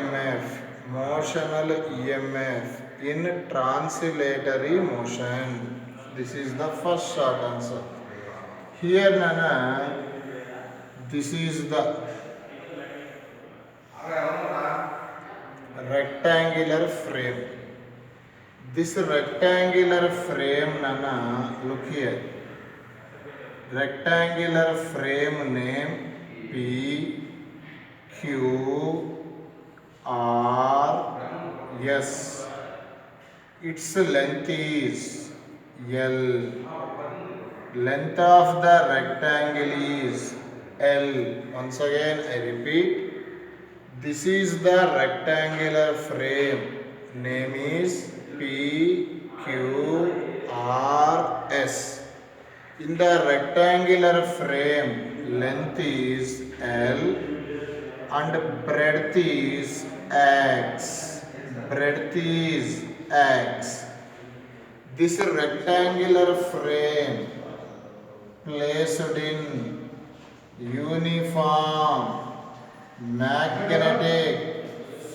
EMF, motional EMF in translatory motion. This is the first short answer. Here, Nana, this is the rectangular frame. This rectangular frame, Nana, look here. Rectangular frame name P, Q, R, S. Its length is L. Length of the rectangle is L. Once again I repeat. This is the rectangular frame. Name is P, Q, R, S. In the rectangular frame, length is L and breadth is X. Breadth is X. This rectangular frame placed in uniform magnetic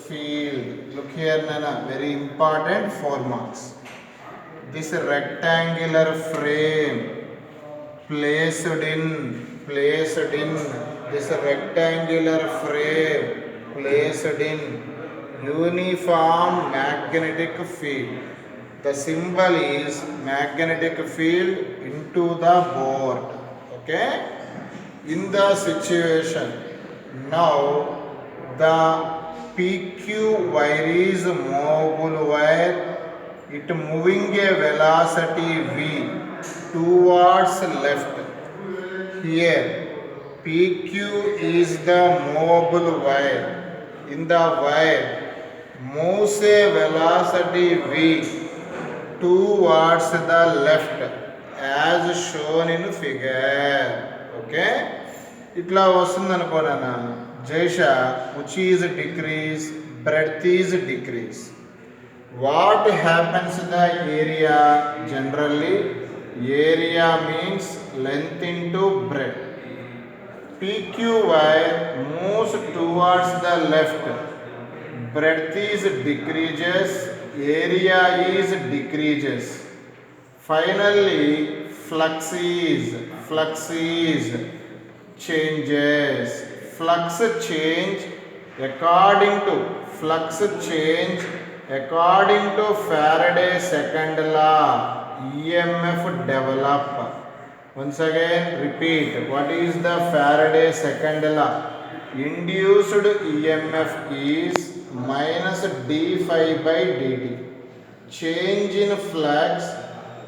field. Look here, Nana, very important 4 marks. This rectangular frame placed in this rectangular frame placed in uniform magnetic field. The symbol is magnetic field into the board. Okay? In the situation, now the PQ wire is movable wire. It moving a velocity V towards left. Here PQ is the movable wire. In the wire moves a velocity V towards the left as shown in figure. Okay, itla vastund anukonana. Jaisha, which is decrease, breadth is decrease. What happens in the area? Generally, area means length into breadth. PQ wire moves towards the left. Breadth is decreases, area is decreases. Finally, flux is changes. Flux change according to Faraday second law, EMF develop. Once again repeat, what is the Faraday second law? Induced EMF is minus d phi by dt. Change in flux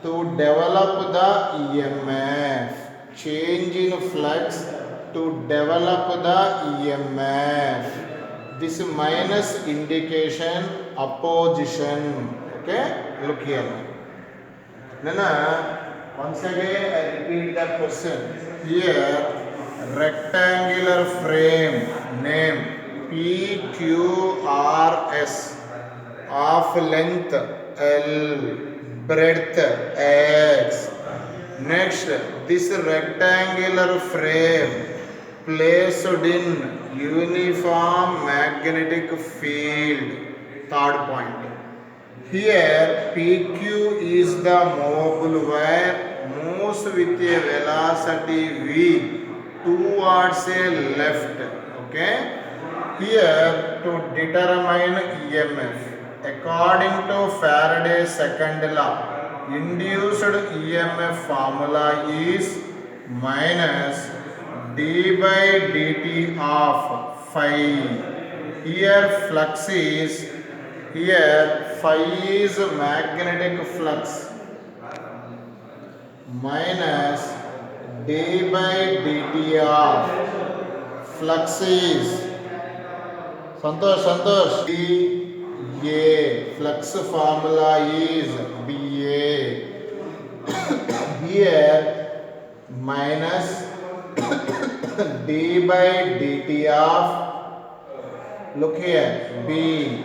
to develop the EMF. Change in flux to develop the EMF. This minus indication opposition. Okay, look here. Nana, once again I repeat the question. Here, rectangular frame name PQRS of length L, breadth X. Next, this rectangular frame placed in uniform magnetic field. Third point. Here PQ is the movable wire, moves with a velocity V towards a left. Okay. Here to determine EMF, according to Faraday's second law, induced EMF formula is minus d by dt of phi. Here flux is, here phi is magnetic flux, minus d by dt of flux is Santosh, BA. Flux formula is BA. Here minus d by dt of, look here, B.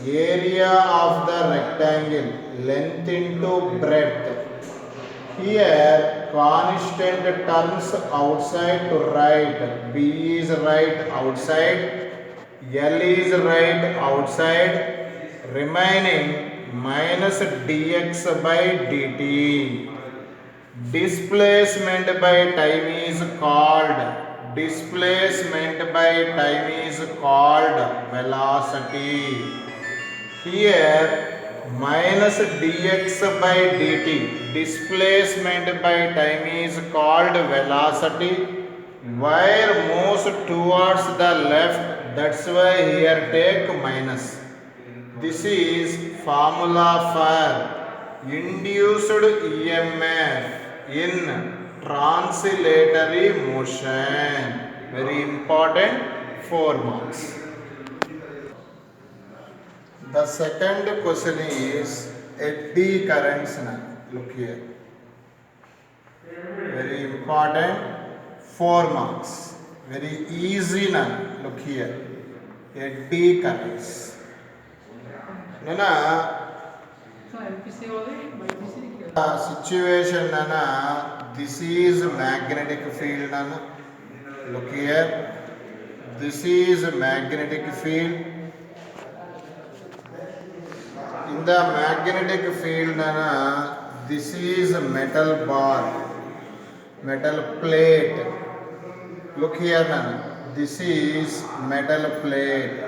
Area of the rectangle, length into breadth. Here constant turns outside to right. B is right outside. L is right outside, remaining minus dx by dt. Displacement by time is called velocity. Here minus dx by dt, displacement by time is called velocity, wire moves towards the left, that's why here take minus. This is formula for induced EMF in translatory motion. Very important, 4 marks. The second question is eddy currents. Look here. Very important, 4 marks. Very easy now. Look here. Eddy currents. Nana, situation nana, this is magnetic field nana. Look here. This is magnetic field. In the magnetic field nana, this is metal bar, metal plate. Look here nana, this is metal plate.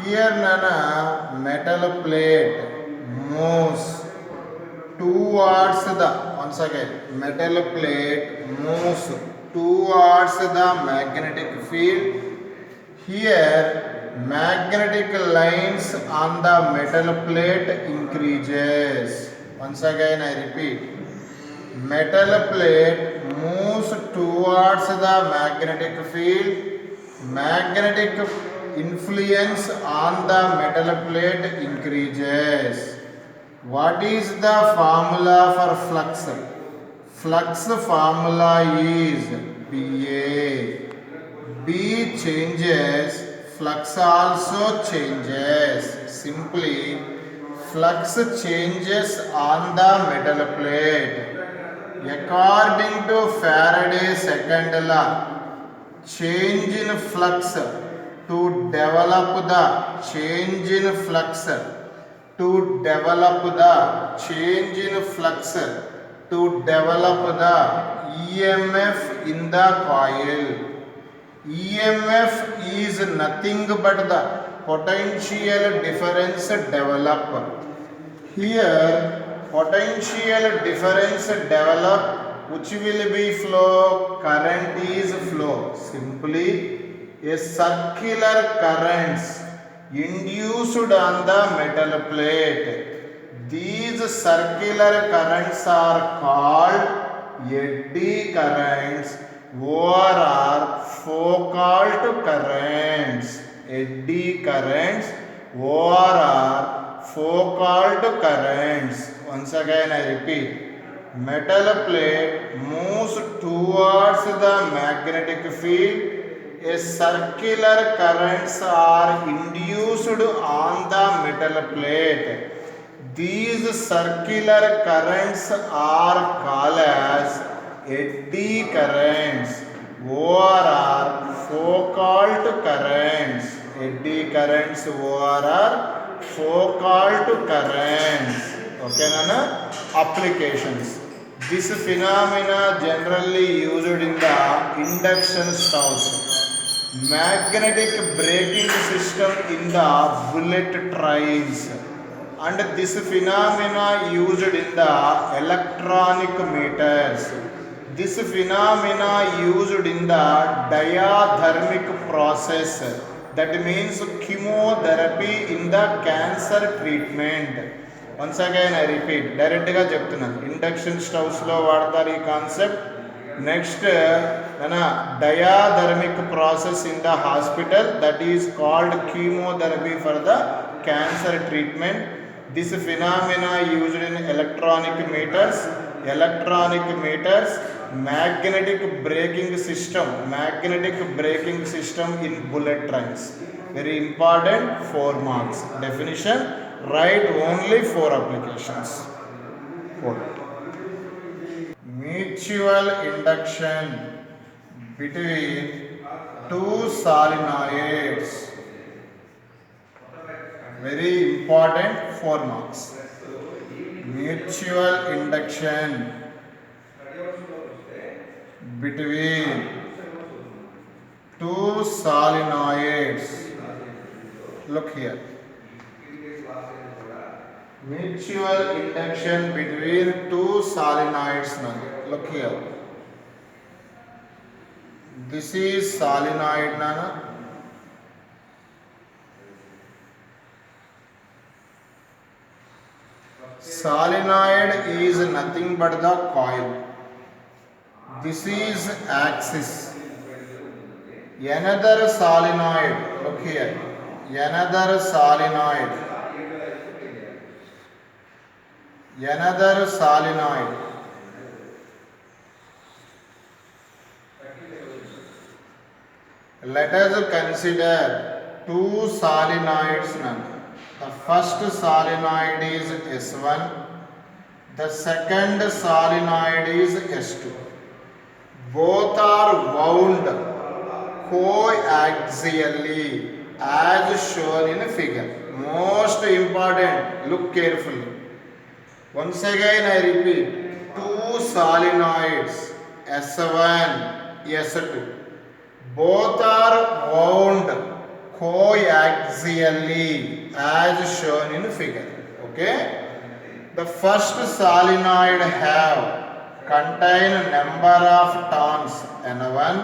Here nana, metal plate moves towards the, once again, metal plate moves towards the magnetic field. Here magnetic lines on the metal plate increases. Once again I repeat, metal plate moves towards the magnetic field. Magnetic influence on the metal plate increases. What is the formula for flux? Flux formula is BA. B changes, flux also changes. Simply, flux changes on the metal plate. According to Faraday's second law, change in flux to develop the change in flux to develop the change in flux to develop the EMF in the coil. EMF is nothing but the potential difference develop. Here potential difference develop, which will be flow, current is flow. Simply a circular currents induced on the metal plate. These circular currents are called eddy currents or are Foucault currents. Eddy currents or are Foucault currents. Once again I repeat, metal plate moves towards the magnetic field. A circular currents are induced on the metal plate. These circular currents are called as eddy currents or are Foucault currents. Eddy currents or are Foucault currents. Okay, Nana? Applications. This phenomena generally used in the induction stoves, magnetic braking system in the bullet trains, and this phenomena used in the electronic meters. This phenomena used in the diathermic process, that means chemotherapy in the cancer treatment. Once again I repeat, direct ga cheptunanu, induction stoves lo vaadtaru ee concept. Next diathermic process in the hospital, that is called chemotherapy for the cancer treatment. This phenomena used in electronic meters, magnetic braking system in bullet trains. Very important, 4 marks. Definition, write only 4 applications. 4. Mutual induction between two solenoids. Very important, 4 marks. Mutual induction between two solenoids. Look here. Mutual induction between two solenoids. Look here. This is solenoid, Nana. Solenoid is nothing but the coil. This is axis. Another solenoid. Look here. Another solenoid. Another solenoid. Let us consider two solenoids. The first solenoid is S1. The second solenoid is S2. Both are wound coaxially as shown in figure. Most important, look carefully. Once again I repeat, two solenoids S1, S2. Both are wound coaxially as shown in figure. Okay? The first solenoid contain number of turns N1.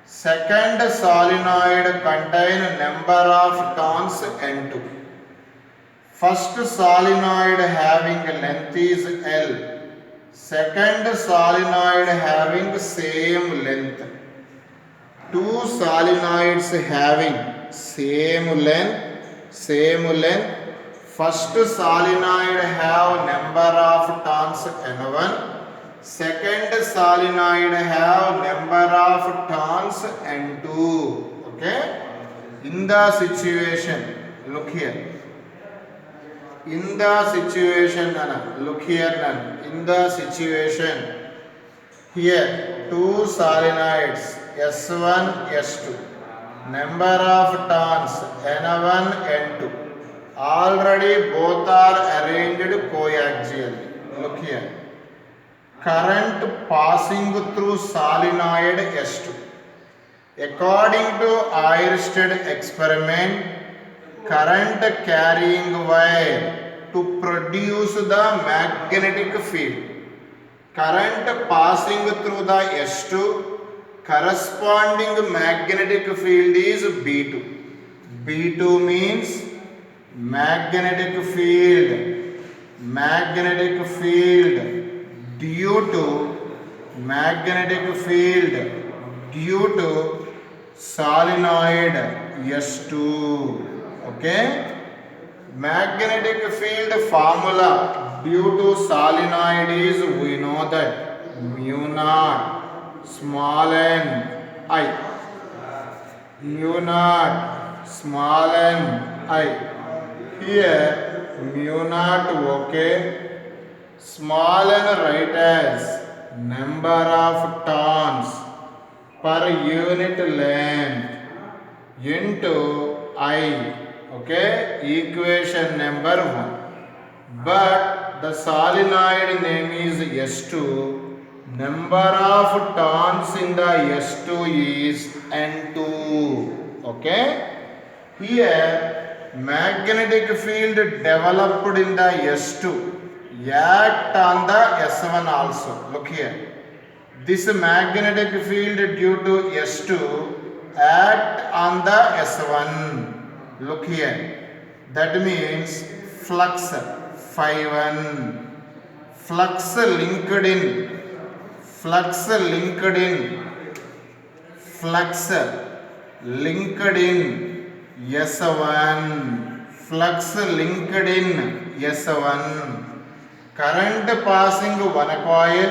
Second solenoid contain number of turns N2. First solenoid having length is L. Second solenoid having same length. Two solenoids having same length. First solenoid have number of turns N1. Second solenoid have number of turns N2. Okay? In the situation, look here. In the situation, look here. In the situation, here two solenoids S1, S2. Number of turns N1, N2. Already both are arranged coaxially. Look here. Current passing through solenoid S2. According to Oersted experiment, current carrying wire to produce the magnetic field. Current passing through the S2, corresponding magnetic field is B2. B2 means magnetic field due to solenoid S2. Okay? Magnetic field formula due to solenoid is, we know that, mu naught small n I. Mu naught small n I. Here mu naught, okay. Small n write as number of turns per unit length into I. Okay, equation number 1. But the solenoid name is S2. Number of turns in the S2 is N2. Okay, here magnetic field developed in the S2 act on the S1 also. Look here. This magnetic field due to S2 act on the S1. Look here. That means flux phi1. Flux linked in S1. Flux linked in S1. Current passing one coil,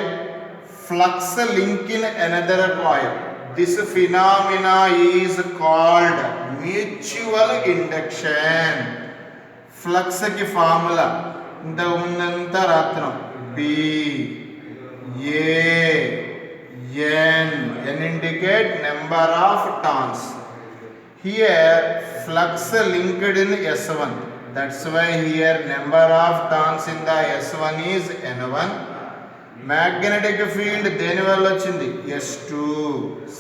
flux link in another coil. This phenomena is called mutual induction. Flux ki formula inda unnanta ratnam B A N indicate number of turns. Here flux linked in S1. That's why here number of turns in the S1 is N1. Magnetic field దేని వల్ల వచ్చింది? S2.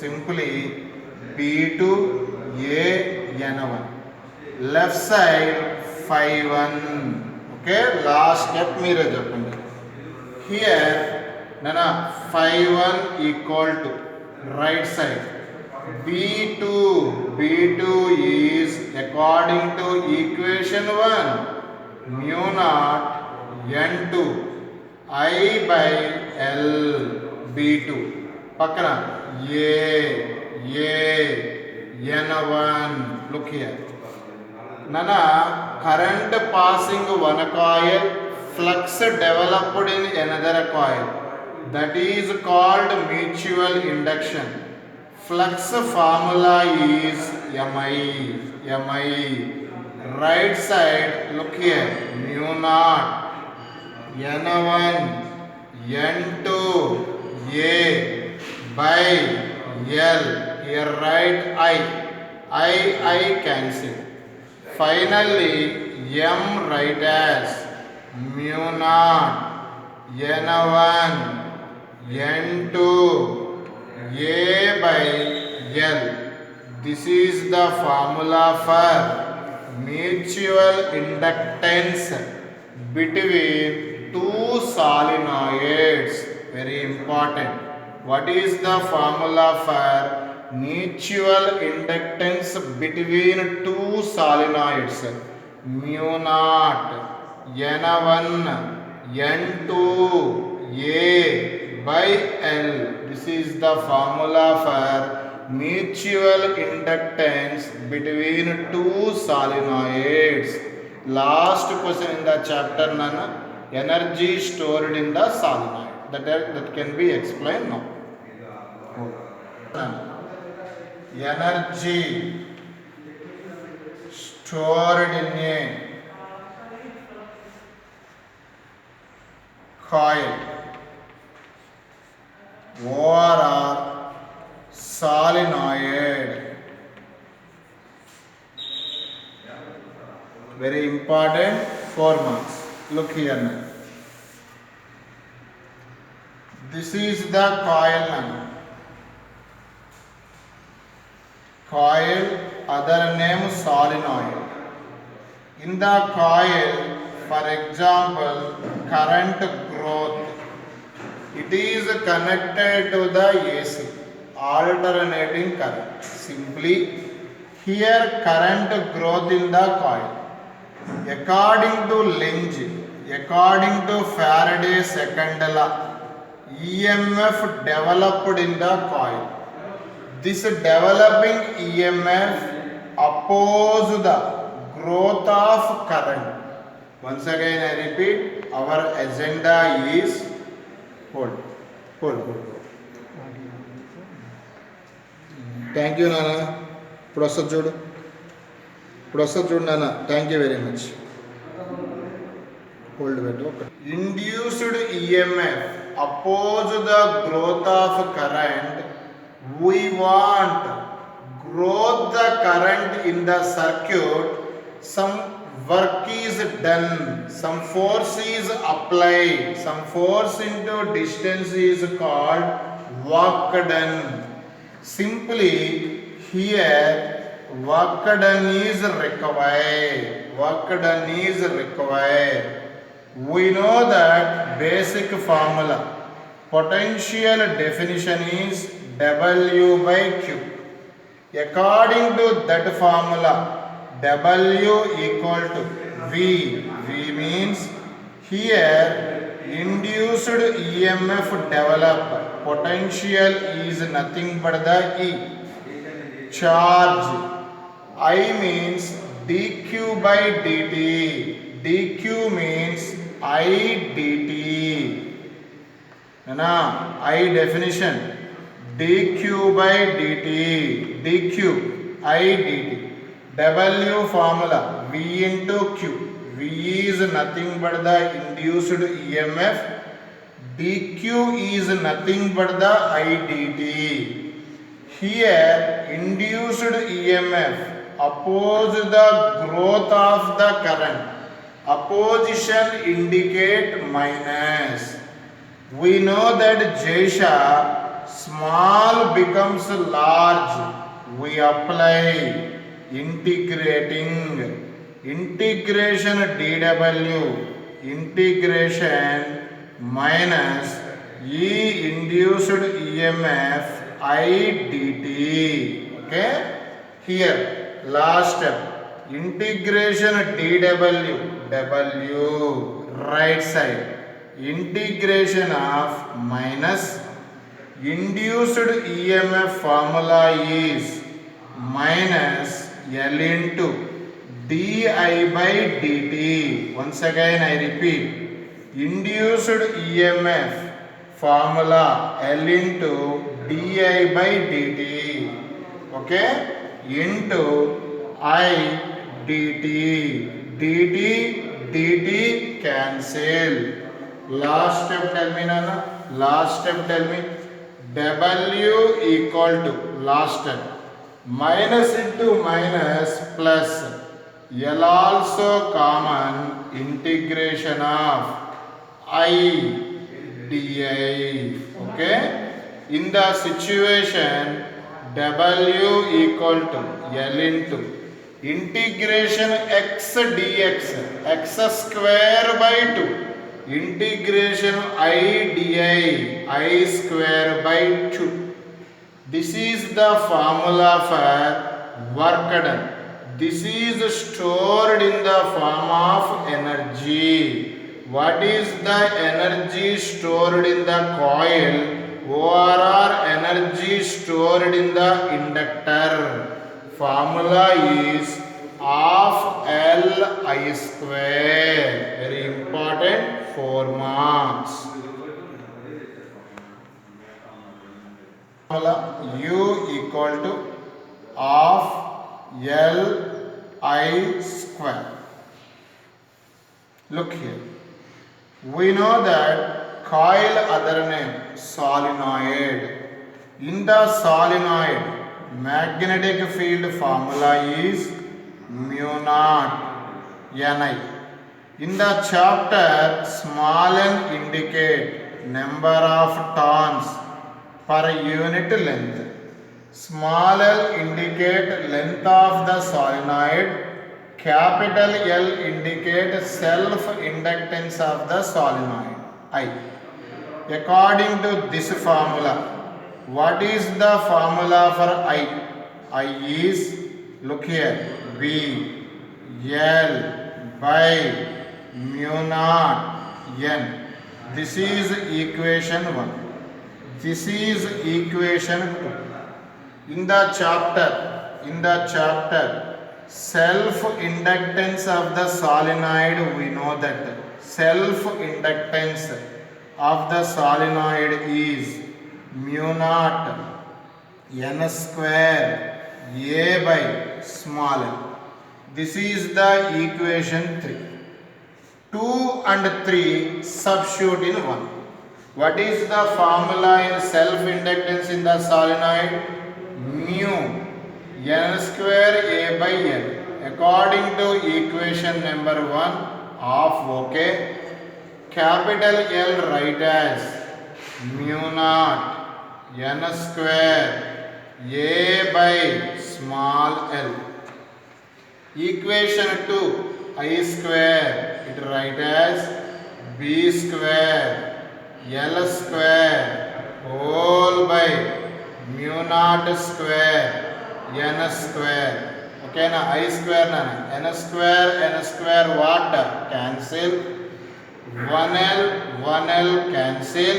Simply P2 A N1. Left side phi1. Okay, last step మీరే చెప్పండి. Here nana phi1 equal to right side B2 is according to equation 1 mu naught N2 I by L B2 పక్కన A N1. Look here. Nana current passing one coil, flux developed in another coil. That is called mutual induction. Flux formula is Mi. Right side, look here, mu naught N1 N2 A by L. Here write I cancel. Finally M write as mu naught N1 N2 A by L. This is the formula for mutual inductance between two solenoids. Very important. What is the formula for mutual inductance between two solenoids? Mu naught N1 N2 A by L. This is the formula for mutual inductance between two solenoids. Last question in the chapter, Nana. Energy stored in the solenoid. That can be explained now. Energy stored in a coil or a solenoid. Very important, 4 marks. Look here now. This is the coil now. Coil, other name solenoid. In the coil, for example, current growth. It is connected to the AC, alternating current. Simply, here current growth in the coil. According to Lenz's, according to Faraday's second law, EMF developed in the coil. This developing EMF opposes the growth of current. Once again I repeat, our agenda is hold. Thank you, Nana. Procedure Nana. Thank you very much. Hold it. Okay. Induced EMF opposes the growth of current. We want growth the current in the circuit. Some work is done, some force is applied, some force into distance is called work done. Simply here work done is required. We know that basic formula. Potential definition is W by Q. According to that formula, W equal to V. V means here induced EMF developed. Potential is nothing but the E. Charge. I means dq by dt. dq means I dt. I definition. dq by dt. dq I dt. W formula V into Q. V is nothing but the induced EMF. dq is nothing but the I dt. Here induced EMF oppose the growth of the current. Opposition indicate minus. We know that Jesha small becomes large. We apply integrating. Integration dW. Integration minus E induced EMF I dt. Okay. Here last step. Integration dW. W right side. Integration of minus induced EMF formula is minus L into di by dt. Once again I repeat, induced EMF formula L into di by dt, okay, into I dt. dt cancel. Last step tell me Nana. Last step tell me. W equal to last step minus into minus plus L also common integration of I di. Okay. In the situation W equal to L into integration x dx x square by 2 integration I di I square by 2. This is the formula for work done. This is stored in the form of energy. What is the energy stored in the coil? Overall energy stored in the inductor. Formula is half L I square. Very important, 4 marks. Formula U equal to half L I square. Look here. We know that coil other name solenoid. In the solenoid magnetic field formula is mu naught Ni. In the chapter small n indicate number of turns per unit length. Small l indicate length of the solenoid. Capital L indicate self inductance of the solenoid I. According to this formula, what is the formula for I? I is, look here, V L by mu naught N. This is equation 1. This is equation 2. In the chapter self inductance of the solenoid, we know that self inductance of the solenoid is mu naught N square A by small n. This is the equation 3. 2 and 3 substitute in 1. What is the formula in self inductance in the solenoid? Mu N square A by N. According to equation number 1 of okay, capital L write as mu naught N square A by small l. Equation 2 I square, it write as B square L square whole by mu naught square N square. Okay na, I square na, N square what? Cancel. 1L cancel.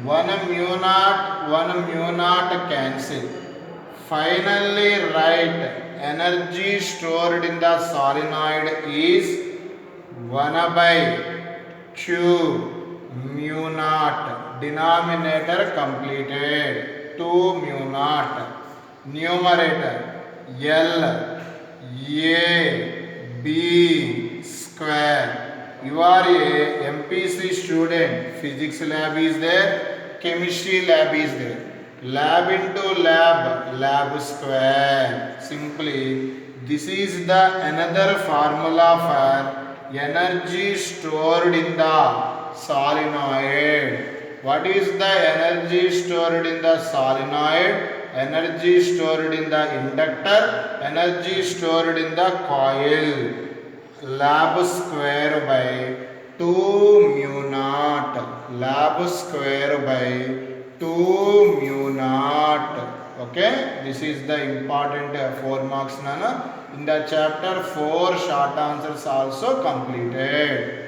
1 mu naught cancel. Finally write energy stored in the solenoid is 1 by 2 mu naught. Denominator completed. 2 mu naught. Numerator L A B square. You are a MPC student. Physics lab is there. Chemistry lab is there. lab into lab square. Simply this is the another formula for energy stored in the solenoid. What is the energy stored in the solenoid? Energy stored in the inductor, energy stored in the coil. Lab square by 2 mu naught. Lab square by 2 mu naught. Okay, this is the important 4 marks nana. In the chapter 4 short answers also completed.